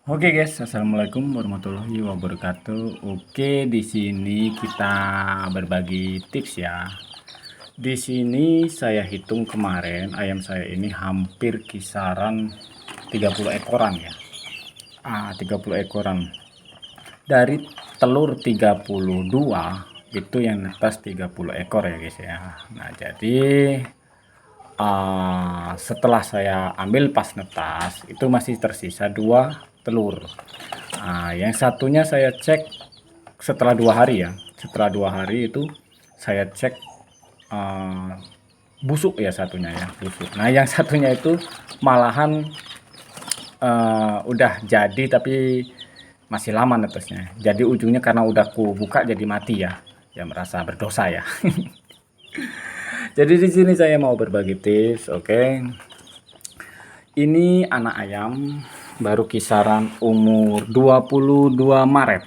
Oke guys, assalamualaikum warahmatullahi wabarakatuh. Oke, di sini kita berbagi tips ya. Di sini saya hitung kemarin ayam saya ini hampir kisaran 30 ekoran ya. 30 ekoran. Dari telur 32 itu yang netas 30 ekor ya guys ya. Nah, jadi setelah saya ambil pas netas itu masih tersisa 2 telur. Yang satunya saya cek setelah 2 hari ya. Setelah 2 hari itu saya cek busuk ya, satunya ya busuk. Nah yang satunya itu malahan udah jadi tapi masih lama netasnya. Jadi ujungnya karena udah ku buka jadi mati ya. Ya merasa berdosa ya. Jadi di sini saya mau berbagi tips, oke. Ini anak ayam baru kisaran umur 22 Maret.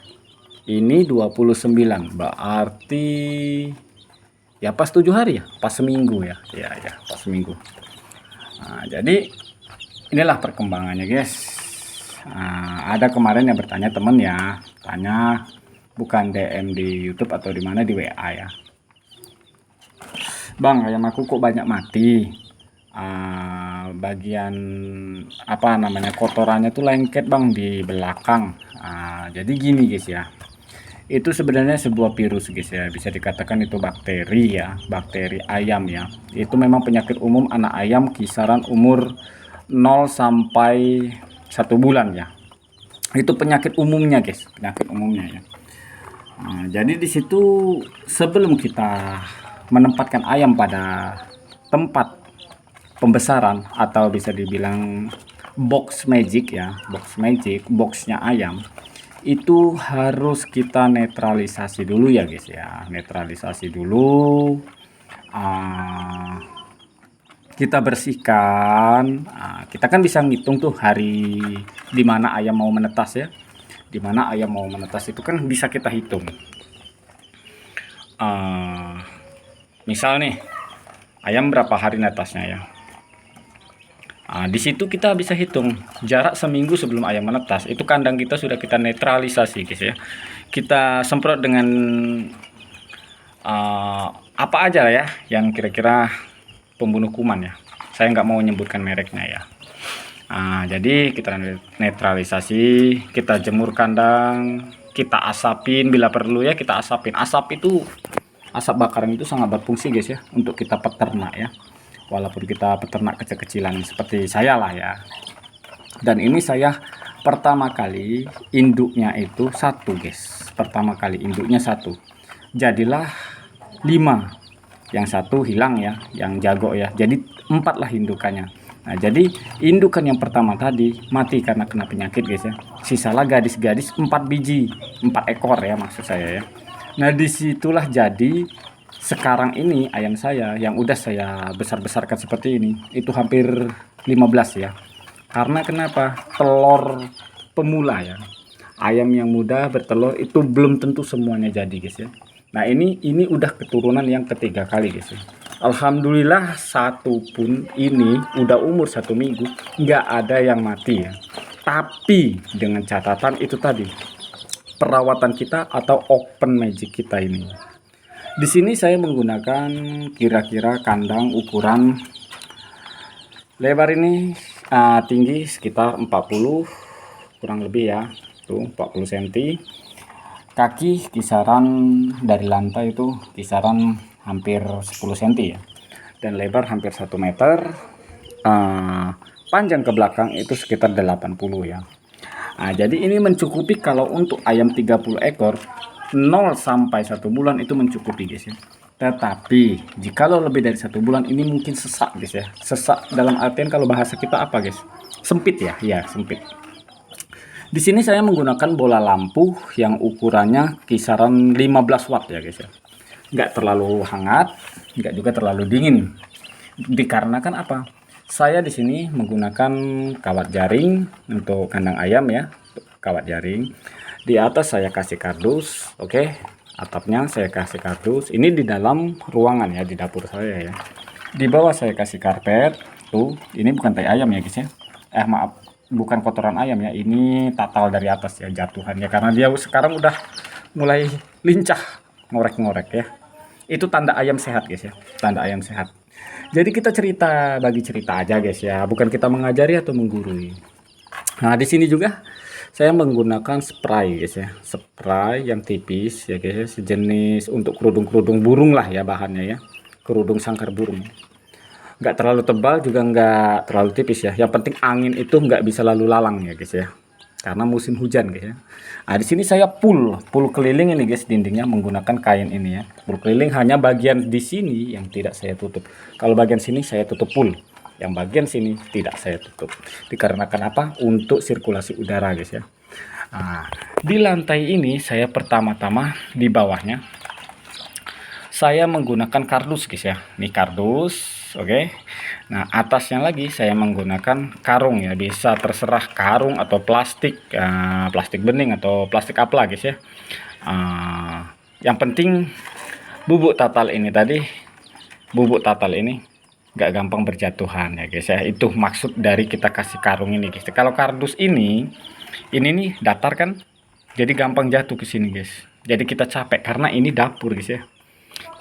Ini 29, berarti ya pas 7 hari ya, pas seminggu ya. Ya, pas seminggu. Nah, jadi inilah perkembangannya, guys. Ada kemarin yang bertanya temen ya, tanya bukan DM di YouTube atau di mana, di WA ya. Bang, ayam aku kok banyak mati. Bagian apa namanya, kotorannya tuh lengket bang di belakang. Jadi gini guys ya, itu sebenarnya sebuah virus guys ya, bisa dikatakan itu bakteri ya, bakteri ayam ya. Itu memang penyakit umum anak ayam kisaran umur 0 sampai 1 bulan ya. Itu penyakit umumnya guys, penyakit umumnya ya. Jadi di situ sebelum kita menempatkan ayam pada tempat pembesaran atau bisa dibilang box magic ya, box magic, boxnya ayam, itu harus kita netralisasi dulu ya guys ya, netralisasi dulu. Kita bersihkan. Kita kan bisa ngitung tuh hari dimana ayam mau menetas ya, dimana ayam mau menetas itu kan bisa kita hitung. Misal nih ayam berapa hari netasnya ya. Di situ kita bisa hitung jarak seminggu sebelum ayam menetas. Itu kandang kita sudah kita netralisasi guys ya. Kita semprot dengan apa aja ya yang kira-kira pembunuh kuman ya. Saya nggak mau menyebutkan mereknya ya. Jadi kita netralisasi, kita jemur kandang, kita asapin bila perlu ya, kita asapin. Asap itu, asap bakaran itu sangat berfungsi guys ya untuk kita peternak ya. Walaupun kita peternak kecil-kecilan seperti saya lah ya. Dan ini saya pertama kali induknya itu 1 guys. Pertama kali induknya 1. Jadilah 5. Yang 1 hilang ya, yang jago ya. Jadi 4 lah indukannya. Nah, jadi indukan yang pertama tadi mati karena kena penyakit guys ya. Sisalah gadis-gadis 4 biji, 4 ekor ya maksud saya ya. Nah, disitulah jadi sekarang ini ayam saya yang udah saya besar-besarkan seperti ini itu hampir 15 ya. Karena kenapa? Telur pemula ya. Ayam yang muda bertelur itu belum tentu semuanya jadi guys ya. Nah, ini udah keturunan yang ketiga kali guys ya. Alhamdulillah satu pun ini udah umur 1 minggu nggak ada yang mati ya. Tapi dengan catatan itu tadi, perawatan kita atau open magic kita ini. Di sini saya menggunakan kira-kira kandang ukuran lebar ini tinggi sekitar 40 kurang lebih ya, tuh 40 cm. Kaki kisaran dari lantai itu kisaran hampir 10 cm ya, dan lebar hampir 1 meter. Panjang ke belakang itu sekitar 80 ya. Jadi ini mencukupi kalau untuk ayam 30 ekor 0 sampai 1 bulan itu mencukupi guys ya. Tetapi jikalau lebih dari 1 bulan ini mungkin sesak guys ya. Sesak dalam artian kalau bahasa kita apa guys? Sempit ya, ya sempit. Di sini saya menggunakan bola lampu yang ukurannya kisaran 15 watt ya guys ya. Nggak terlalu hangat, nggak juga terlalu dingin. Dikarenakan apa? Saya di sini menggunakan kawat jaring untuk kandang ayam ya, kawat jaring. Di atas saya kasih kardus, oke. Atapnya saya kasih kardus. Ini di dalam ruangan ya, di dapur saya ya. Di bawah saya kasih karpet. Tuh, ini bukan tai ayam ya guys ya. Maaf, bukan kotoran ayam ya, ini tatal dari atas ya jatuhannya, karena dia sekarang udah mulai lincah ngorek-ngorek ya. Itu tanda ayam sehat guys ya, tanda ayam sehat. Jadi kita bagi cerita aja guys ya, bukan kita mengajari atau menggurui. Nah di sini juga saya menggunakan spray guys ya, spray yang tipis ya guys ya, sejenis untuk kerudung burung lah ya bahannya ya, kerudung sangkar burung. Nggak terlalu tebal juga nggak terlalu tipis ya, yang penting angin itu nggak bisa lalu lalang ya guys ya, karena musim hujan guys ya. Nah di sini saya full keliling ini guys dindingnya menggunakan kain ini ya, full keliling, hanya bagian di sini yang tidak saya tutup. Kalau bagian sini saya tutup full, yang bagian sini tidak saya tutup, dikarenakan apa, untuk sirkulasi udara guys ya. Nah, di lantai ini saya pertama-tama di bawahnya saya menggunakan kardus guys ya, ini kardus. Oke. Nah atasnya lagi saya menggunakan karung ya, bisa terserah karung atau plastik, plastik bening atau plastik apalah guys ya. Yang penting bubuk tatal ini nggak gampang berjatuhan ya guys ya, itu maksud dari kita kasih karung ini guys. Kalau kardus ini nih datar kan, jadi gampang jatuh ke sini guys, jadi kita capek karena ini dapur guys ya.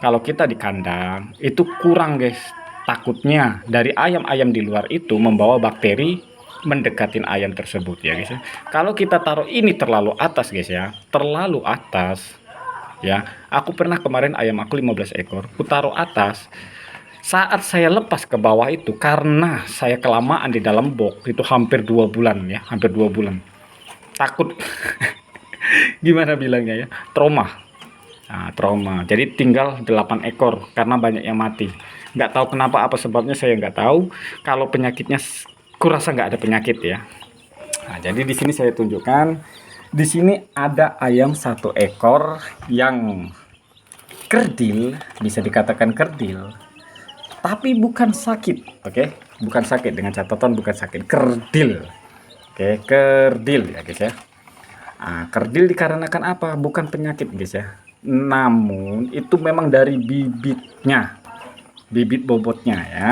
Kalau kita di kandang itu kurang guys, takutnya dari ayam-ayam di luar itu membawa bakteri mendekatin ayam tersebut ya guys ya. Kalau kita taruh ini terlalu atas guys ya, terlalu atas ya, aku pernah kemarin ayam aku 15 ekor aku taruh atas, saat saya lepas ke bawah itu karena saya kelamaan di dalam box itu hampir 2 bulan ya, hampir 2 bulan, takut gimana bilangnya ya, trauma. Nah, trauma, jadi tinggal 8 ekor karena banyak yang mati. Nggak tahu kenapa, apa sebabnya saya nggak tahu. Kalau penyakitnya kurasa nggak ada penyakit ya. Nah, jadi di sini saya tunjukkan, di sini ada ayam 1 ekor yang kerdil, bisa dikatakan kerdil, tapi bukan sakit. Oke, bukan sakit, dengan catatan bukan sakit, kerdil. Oke, kerdil ya guys ya. Nah, kerdil dikarenakan apa? Bukan penyakit guys ya, namun itu memang dari bibitnya, bibit bobotnya ya.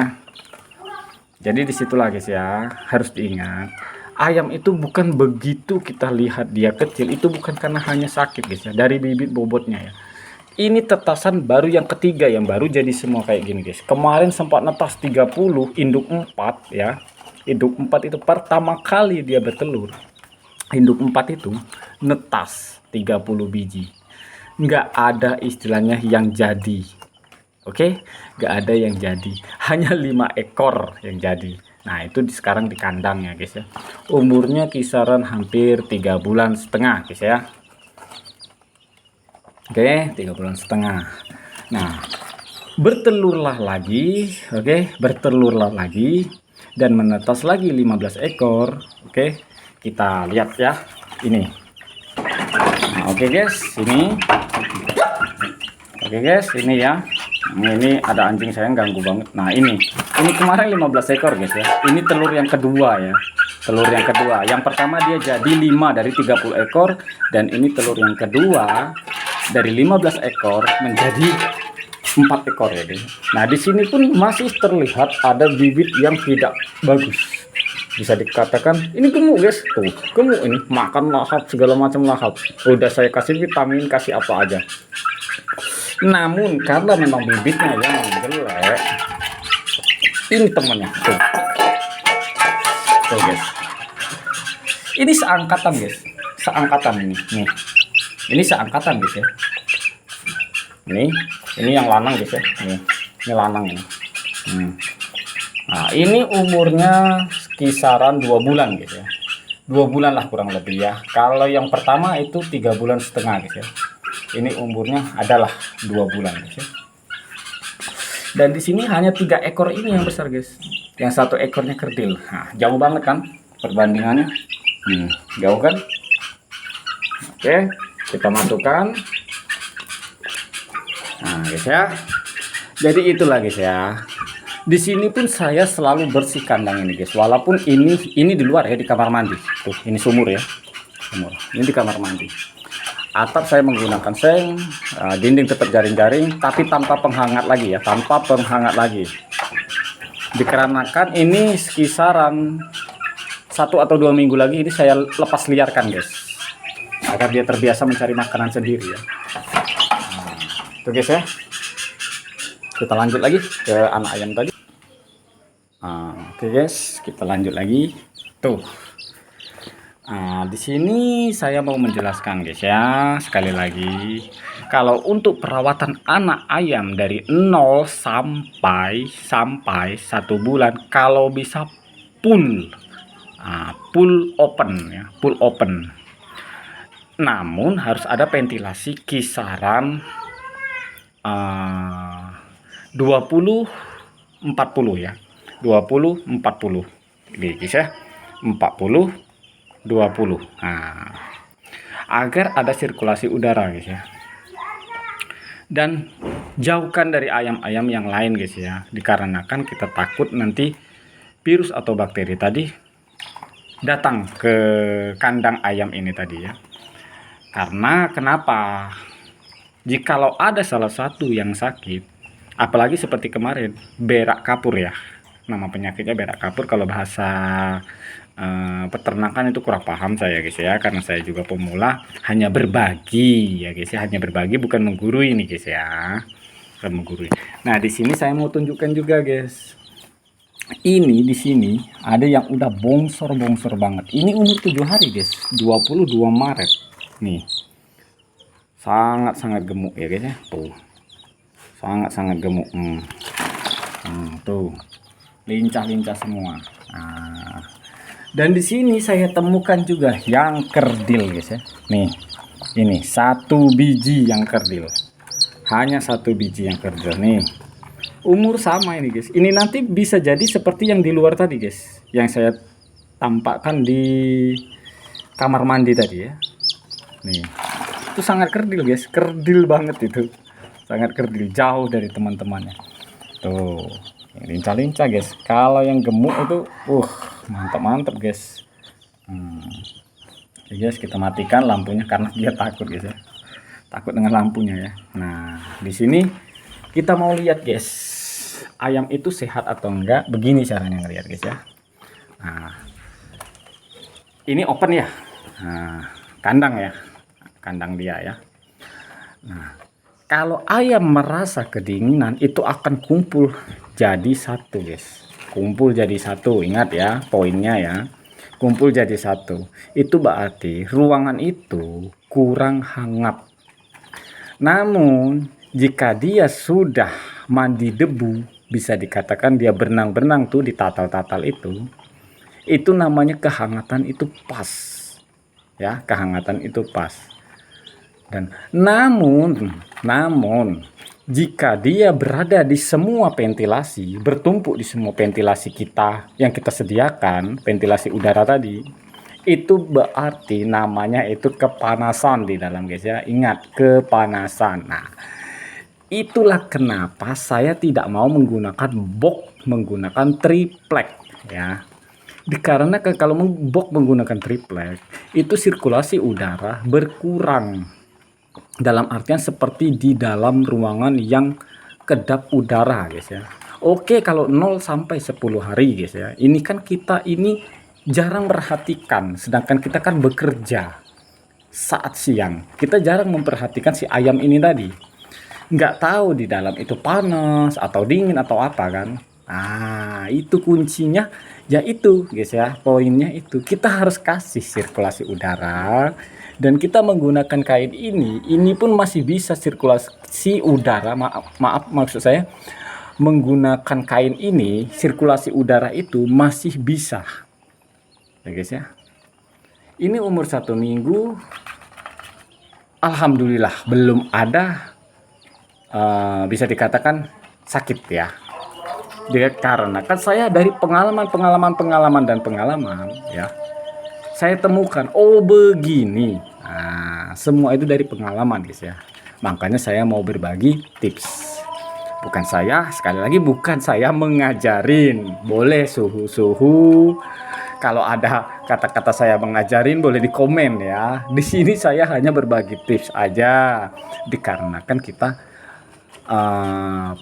Jadi disitulah guys ya, harus diingat, ayam itu bukan begitu kita lihat dia kecil itu bukan karena hanya sakit guys ya, dari bibit bobotnya ya. Ini tetasan baru yang ketiga yang baru jadi semua kayak gini guys. Kemarin sempat netas 30, induk 4 ya, induk 4 itu pertama kali dia bertelur, induk 4 itu netas 30 biji. Nggak ada istilahnya yang jadi, oke, nggak ada yang jadi, hanya 5 ekor yang jadi. Nah itu sekarang di kandang ya guys ya, umurnya kisaran hampir 3 bulan setengah guys ya. Oke, 3 bulan setengah. Nah bertelurlah lagi, oke, bertelurlah lagi dan menetas lagi 15 ekor. Oke, kita lihat ya ini. Nah, oke guys, ini oke guys, ini ya. Ini ada anjing saya ganggu banget. Nah, ini kemarin 15 ekor guys ya. Ini telur yang kedua ya. Telur yang kedua. Yang pertama dia jadi 5 dari 30 ekor dan ini telur yang kedua dari 15 ekor menjadi 4 ekor ya guys. Nah, di sini pun masih terlihat ada bibit yang tidak bagus. Bisa dikatakan ini gemuk guys, tuh gemuk, ini makan lahap segala macam lahap. Udah saya kasih vitamin, kasih apa aja, namun karena memang bibitnya yang jelek, ini temennya tuh guys, ini seangkatan guys, seangkatan ini nih, ini seangkatan guys ya, ini yang lanang guys ya, ini lanang ini. Nah ini umurnya kisaran 2 bulan guys ya, 2 bulan lah kurang lebih ya. Kalau yang pertama itu 3 bulan setengah guys ya, ini umurnya adalah 2 bulan guys ya. Dan di sini hanya 3 ekor ini yang besar guys, yang 1 ekornya kerdil. Nah jauh banget kan perbandingannya, jauh kan. Oke, kita masukkan. Nah guys ya, jadi itulah guys ya. Di sini pun saya selalu bersih kandang ini guys, walaupun ini di luar ya, di kamar mandi. Tuh ini sumur ya, sumur. Ini di kamar mandi. Atap saya menggunakan seng, dinding tetap jaring-jaring, tapi tanpa penghangat lagi ya, tanpa penghangat lagi. Dikarenakan ini sekisaran 1 1 atau 2 minggu lagi ini saya lepas liarkan guys, agar dia terbiasa mencari makanan sendiri ya. Tuh guys ya, kita lanjut lagi ke anak ayam tadi. Oke guys, kita lanjut lagi. Tuh, di sini saya mau menjelaskan guys ya, sekali lagi, kalau untuk perawatan anak ayam dari 0 sampai 1 bulan, kalau bisa full open ya, full open. Namun harus ada ventilasi kisaran 20-40 ya, 20-40 ini guys ya, 40-20. Agar ada sirkulasi udara guys ya. Dan jauhkan dari ayam-ayam yang lain guys ya, dikarenakan kita takut nanti virus atau bakteri tadi datang ke kandang ayam ini tadi ya. Karena kenapa? Jikalau ada salah satu yang sakit, apalagi seperti kemarin berak kapur ya, nama penyakitnya berak kapur. Kalau bahasa peternakan itu kurang paham saya guys ya, karena saya juga pemula, hanya berbagi ya guys ya, hanya berbagi, bukan menggurui nih guys ya, bukan menggurui. Nah di sini saya mau tunjukkan juga guys, ini di sini ada yang udah bongsor banget. Ini umur 7 hari guys, 22 Maret nih, sangat gemuk ya guys ya, tuh sangat gemuk. Tuh lincah semua. Dan di sini saya temukan juga yang kerdil guys ya. Nih, ini 1 biji yang kerdil. Hanya 1 biji yang kerdil nih. Umur sama ini guys. Ini nanti bisa jadi seperti yang di luar tadi guys, yang saya tampakkan di kamar mandi tadi ya. Nih, itu sangat kerdil guys, kerdil banget itu. Sangat kerdil, jauh dari teman-temannya. Tuh, lincah guys. Kalau yang gemuk itu mantap guys. Oke guys, kita matikan lampunya karena dia takut guys ya, takut dengan lampunya ya. Nah di sini kita mau lihat guys, ayam itu sehat atau enggak. Begini caranya ngelihat guys ya. Nah ini open ya, kandang ya, kandang dia ya. Nah kalau ayam merasa kedinginan, itu akan kumpul jadi satu guys, kumpul jadi satu. Ingat ya poinnya ya, kumpul jadi satu. Itu berarti ruangan itu kurang hangat. Namun jika dia sudah mandi debu, bisa dikatakan dia berenang tuh di tatal-tatal itu namanya kehangatan itu pas ya, kehangatan itu pas. Dan namun jika dia berada di semua ventilasi, bertumpuk di semua ventilasi kita yang kita sediakan, ventilasi udara tadi, itu berarti namanya itu kepanasan di dalam guys ya. Ingat, kepanasan. Nah itulah kenapa saya tidak mau menggunakan box, menggunakan triplek ya. Dikarenakan kalau box menggunakan triplek, itu sirkulasi udara berkurang. Dalam artian seperti di dalam ruangan yang kedap udara guys ya. Oke, kalau 0 sampai 10 hari guys ya, ini kan kita ini jarang perhatikan, sedangkan kita kan bekerja saat siang, kita jarang memperhatikan si ayam ini tadi. Nggak tahu di dalam itu panas atau dingin atau apa kan. Itu kuncinya yaitu guys ya, poinnya itu kita harus kasih sirkulasi udara. Dan kita menggunakan kain ini pun masih bisa sirkulasi udara, maaf maksud saya menggunakan kain ini, sirkulasi udara itu masih bisa ya guys ya. Ini umur 1 minggu, alhamdulillah belum ada bisa dikatakan sakit ya. Karena kan saya dari pengalaman ya, saya temukan begini. Semua itu dari pengalaman guys ya. Makanya saya mau berbagi tips. Bukan saya, sekali lagi bukan saya mengajarin. Boleh suhu-suhu. Kalau ada kata-kata saya mengajarin boleh di komen ya. Di sini saya hanya berbagi tips aja. Dikarenakan kita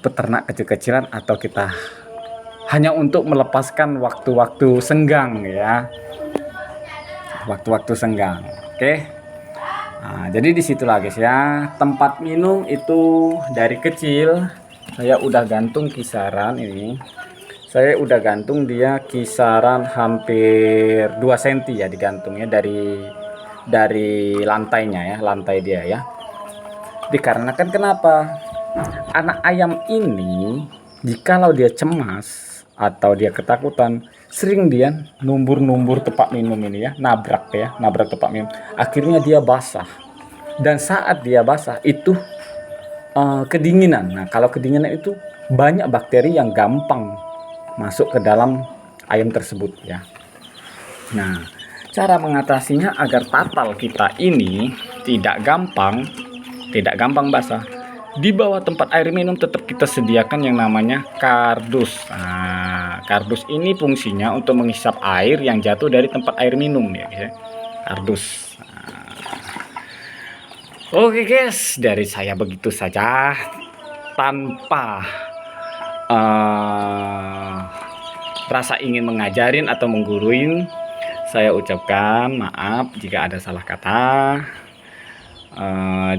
peternak kecil-kecilan, atau kita hanya untuk melepaskan waktu-waktu senggang ya. waktu-waktu senggang. Oke. Nah, jadi disitulah guys ya, tempat minum itu dari kecil saya udah gantung kisaran ini. Saya udah gantung dia kisaran hampir 2 cm ya digantungnya dari lantainya ya, lantai dia ya. Dikarenakan kenapa? Anak ayam ini jikalau dia cemas atau dia ketakutan, sering dia numbur-numbur tempat minum ini ya, nabrak tempat minum. Akhirnya dia basah. Dan saat dia basah itu kedinginan. Nah, kalau kedinginan itu banyak bakteri yang gampang masuk ke dalam ayam tersebut ya. Nah, cara mengatasinya agar tatal kita ini tidak gampang basah. Di bawah tempat air minum tetap kita sediakan yang namanya kardus. Nah, kardus ini fungsinya untuk menghisap air yang jatuh dari tempat air minum ya guys ya. Kardus. Oke guys, dari saya begitu saja tanpa rasa ingin mengajarin atau mengguruin. Saya ucapkan maaf jika ada salah kata.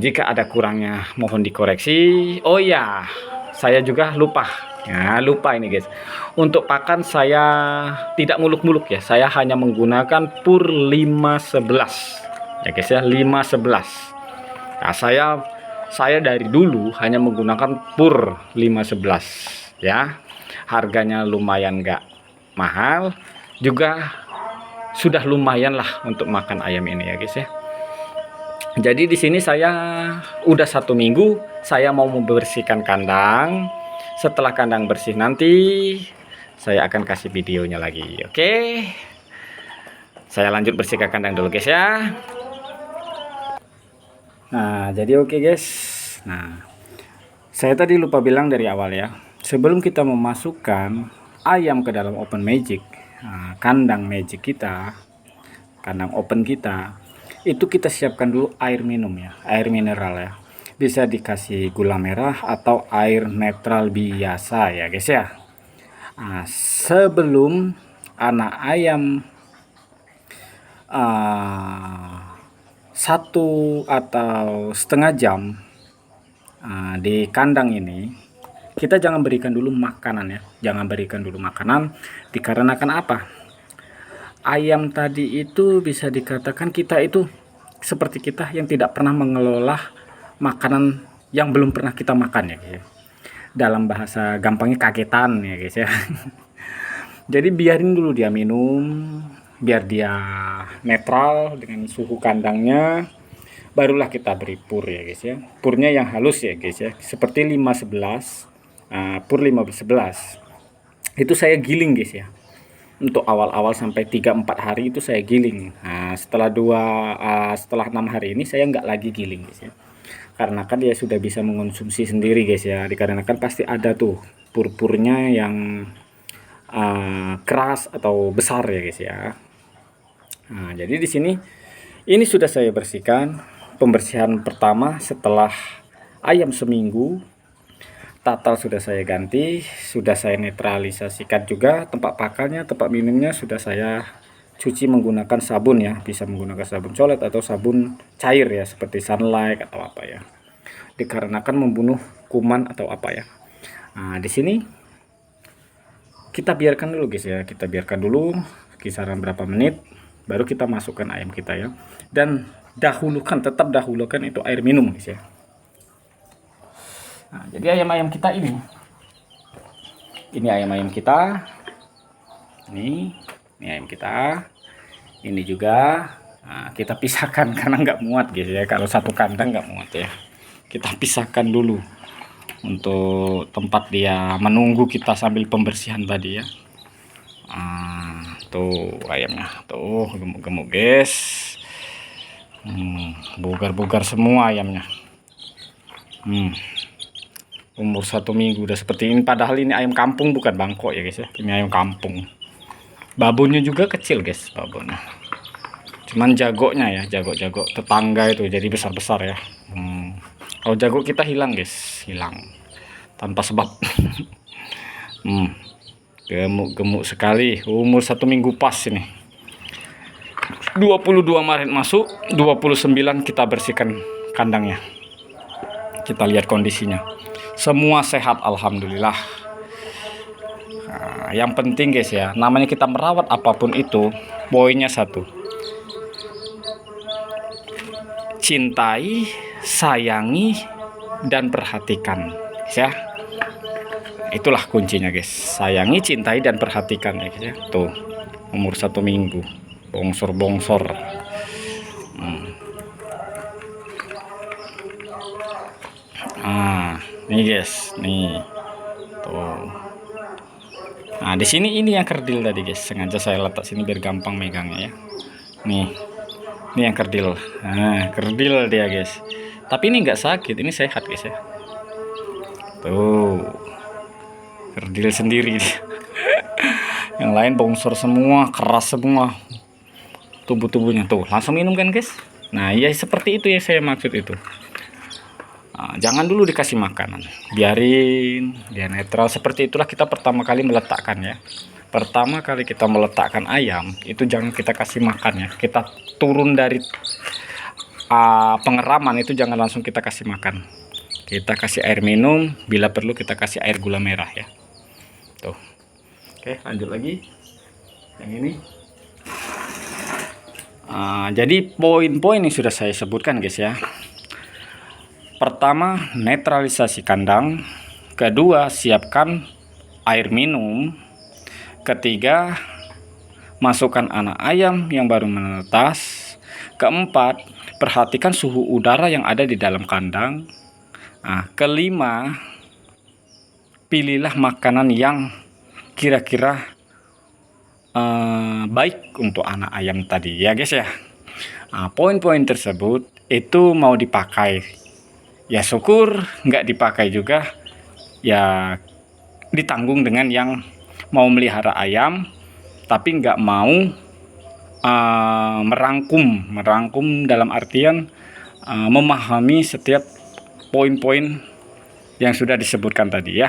Jika ada kurangnya mohon dikoreksi. Oh ya, saya juga lupa ini guys. Untuk pakan saya tidak muluk-muluk ya. Saya hanya menggunakan pur 511 ya guys ya, 511. Nah, saya dari dulu hanya menggunakan pur 511 ya. Harganya lumayan gak mahal, juga sudah lumayan lah untuk makan ayam ini ya guys ya. Jadi di sini saya udah 1 minggu saya mau membersihkan kandang. Setelah kandang bersih nanti saya akan kasih videonya lagi. Oke. Saya lanjut bersihkan kandang dulu guys ya. Nah, jadi oke guys. Nah, saya tadi lupa bilang dari awal ya. Sebelum kita memasukkan ayam ke dalam open magic, kandang magic kita, kandang open kita, itu kita siapkan dulu air minum ya, air mineral ya. Bisa dikasih gula merah atau air netral biasa ya guys ya. Nah, sebelum anak ayam 1 atau setengah jam di kandang ini, kita jangan berikan dulu makanan ya, jangan berikan dulu makanan. Dikarenakan apa? Ayam tadi itu bisa dikatakan kita itu seperti kita yang tidak pernah mengelola makanan yang belum pernah kita makan ya guys. Dalam bahasa gampangnya kagetan ya guys ya. Jadi biarin dulu dia minum, biar dia netral dengan suhu kandangnya, barulah kita beri pur ya guys ya. Purnya yang halus ya guys ya, seperti 511. Pur 511 itu saya giling guys ya. Untuk awal-awal sampai 3-4 hari itu saya giling. Nah, setelah 6 hari ini saya nggak lagi giling guys ya. Karena kan dia sudah bisa mengonsumsi sendiri guys ya. Dikarenakan pasti ada tuh pur-purnya yang keras atau besar ya guys ya. Nah, jadi di sini ini sudah saya bersihkan. Pembersihan pertama setelah ayam seminggu. Tatal sudah saya ganti, sudah saya netralisasikan juga tempat pakannya, tempat minumnya sudah saya cuci menggunakan sabun ya, bisa menggunakan sabun colet atau sabun cair ya, seperti Sunlight atau apa ya. Dikarenakan membunuh kuman atau apa ya. Nah, di sini kita biarkan dulu guys ya, kita biarkan dulu kisaran berapa menit, baru kita masukkan ayam kita ya. Dan tetap dahulukan itu air minum guys ya. Nah, jadi ayam-ayam kita ini ayam-ayam kita, ini ayam kita, ini juga. Nah, kita pisahkan karena nggak muat guys ya, kalau satu kandang nggak muat ya. Kita pisahkan dulu untuk tempat dia menunggu kita sambil pembersihan tadi ya. Tuh ayamnya, tuh gemuk-gemuk guys, bugar-bugar semua ayamnya. Umur 1 minggu udah seperti ini, padahal ini ayam kampung bukan Bangkok ya guys ya, ini ayam kampung. Babonnya juga kecil guys, babonnya, cuman jagonya ya, jago tetangga itu jadi besar-besar ya. Kalau jago kita hilang guys, hilang tanpa sebab. Gemuk-gemuk sekali, umur 1 minggu pas ini. 22 Maret masuk, 29 kita bersihkan kandangnya. Kita lihat kondisinya. Semua sehat alhamdulillah. Nah, yang penting guys ya, namanya kita merawat apapun itu, poinnya satu. Cintai, sayangi, dan perhatikan, ya. Itulah kuncinya guys. Sayangi, cintai, dan perhatikan ya guys ya. Tuh, umur 1 minggu, bongsor-bongsor. Nih guys, nih. Tuh. Nah, di sini ini yang kerdil tadi guys. Sengaja saya letak sini biar gampang megangnya ya. Nih. Ini yang kerdil. Nah, kerdil dia guys. Tapi ini nggak sakit, ini sehat guys ya. Tuh. Kerdil sendiri dia. Yang lain bongsor semua, keras semua. Tubuh-tubuhnya tuh, langsung minum kan guys. Nah, ya seperti itu yang saya maksud itu. Nah, jangan dulu dikasih makanan, biarin dia netral. Seperti itulah kita pertama kali meletakkan ya. Pertama kali kita meletakkan ayam itu jangan kita kasih makan ya. Kita turun dari pengeraman itu jangan langsung kita kasih makan. Kita kasih air minum, bila perlu kita kasih air gula merah ya. Tuh. Oke, lanjut lagi yang ini. Jadi poin-poin yang sudah saya sebutkan guys ya. Pertama, netralisasi kandang. Kedua, siapkan air minum. Ketiga, masukkan anak ayam yang baru menetas. Keempat, perhatikan suhu udara yang ada di dalam kandang. Kelima, pilihlah makanan yang kira-kira baik untuk anak ayam tadi ya guys ya. Poin-poin tersebut itu mau dipakai ya syukur, nggak dipakai juga ya ditanggung dengan yang mau melihara ayam tapi nggak mau merangkum dalam artian memahami setiap poin-poin yang sudah disebutkan tadi ya.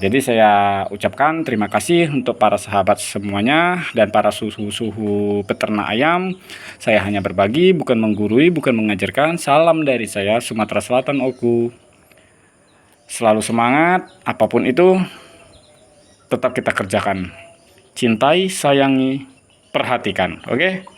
Jadi saya ucapkan terima kasih untuk para sahabat semuanya dan para suhu-suhu peternak ayam. Saya hanya berbagi, bukan menggurui, bukan mengajarkan. Salam dari saya, Sumatera Selatan, Oku. Selalu semangat, apapun itu tetap kita kerjakan. Cintai, sayangi, perhatikan. Oke?